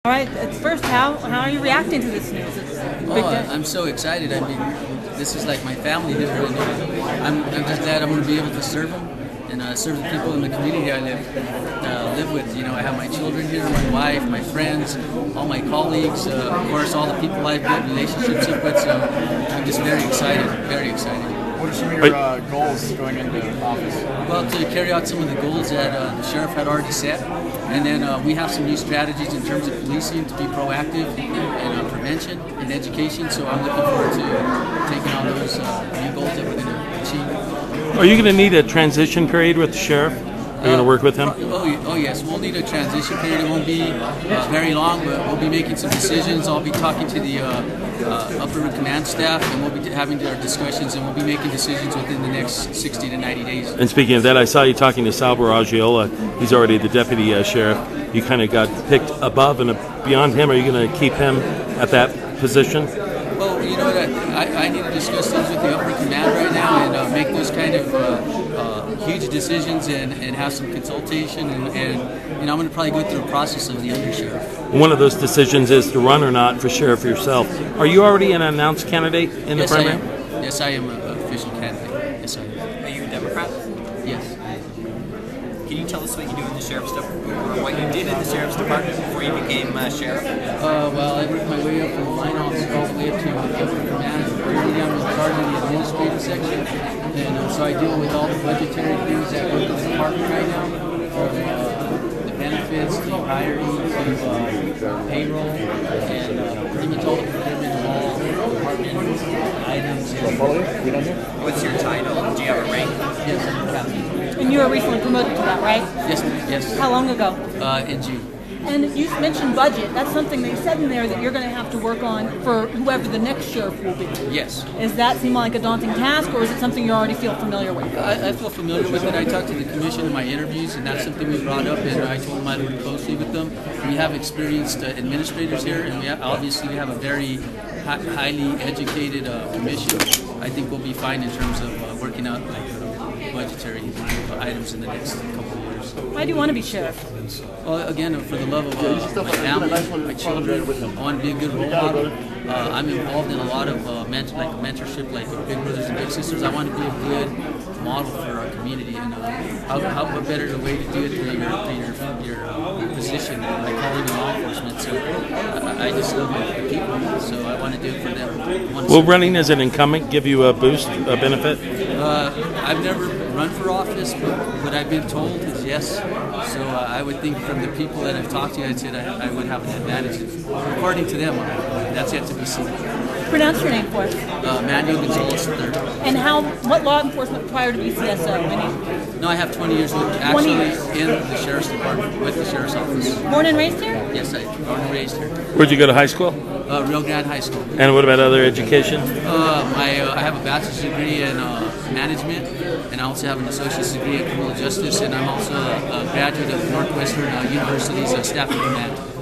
All right. First, how are you reacting to this news? It's a big day. I'm so excited. I mean, this is like my family here, and I'm just glad I'm going to be able to serve them and serve the people in the community I live with. You know, I have my children here, my wife, my friends, all my colleagues, of course, all the people I've built relationships with. So I'm just very excited, very excited. What are some of your goals going into office? Well, to carry out some of the goals that the sheriff had already set, and then we have some new strategies in terms of policing to be proactive in prevention and education. So I'm looking forward to taking on those new goals that we're going to achieve. Are you going to need a transition period with the sheriff? Are you going to work with him? Oh yes, we'll need a transition period. It won't be very long, but we'll be making some decisions. I'll be talking to the upper command staff, and we'll be having our discussions, and we'll be making decisions within the next 60 to 90 days. And speaking of that, I saw you talking to Salvador Agiola. He's already the deputy sheriff. You kind of got picked above and beyond him. Are you going to keep him at that position? Well, you know what? I need to discuss things with the upper command right now and make those kind of huge decisions and have some consultation. And you know, I'm going to probably go through a process of the undersheriff. One of those decisions is to run or not for sheriff yourself. Are you already an announced candidate in the primary? Yes, I am an official candidate. Yes, I am. Are you a Democrat? Yes. Can you tell us what you do in the sheriff's department, or what you did in the sheriff's department before you became sheriff? Well, I worked my way up from the line officer all the way up to upper command. Early on, I was in charge of the administrative section, and so I deal with all the budgetary things that go to the department right now, from the benefits to hiring to payroll, and pretty much all the procurement of all department items. What's your title? Do you have a rank? Yes, I'm a captain. And you were recently promoted to that, right? Yes, yes. How long ago? In June. And you mentioned budget. That's something they said in there that you're going to have to work on for whoever the next sheriff will be. Yes. Does that seem like a daunting task, or is it something you already feel familiar with? I feel familiar with it. I talked to the commission in my interviews, and that's something we brought up, and I told them I'd work closely with them. We have experienced administrators here, and we have a very highly educated commission. I think we'll be fine in terms of working out budgetary items in the next couple of years. Why do you want to be sheriff? Well, again, for the love of my family, my children, I want to be a good role model. I'm involved in a lot of mentorship, like Big Brothers and Big Sisters. I want to be a good model for our community, and how better way to do it through your position, like calling in law enforcement. So I just love the people, so I want to do it for them. Will running as an incumbent give you a boost, a benefit? I've never run for office, but what I've been told is yes. So I would think from the people that I've talked to, I'd say that I would have an advantage. According to them, that's yet to be seen. Pronounce your name for us. Manuel Gonzales III. And what law enforcement prior to BCSO? No, I have 20 years actually in the sheriff's department with the sheriff's office. Born and raised here? Yes, I born and raised here. Where'd you go to high school? Rio Grande High School. And what about other education? I have a bachelor's degree in management, and I also have an associate's degree in criminal justice, and I'm also a graduate of Northwestern University's Staff and Command.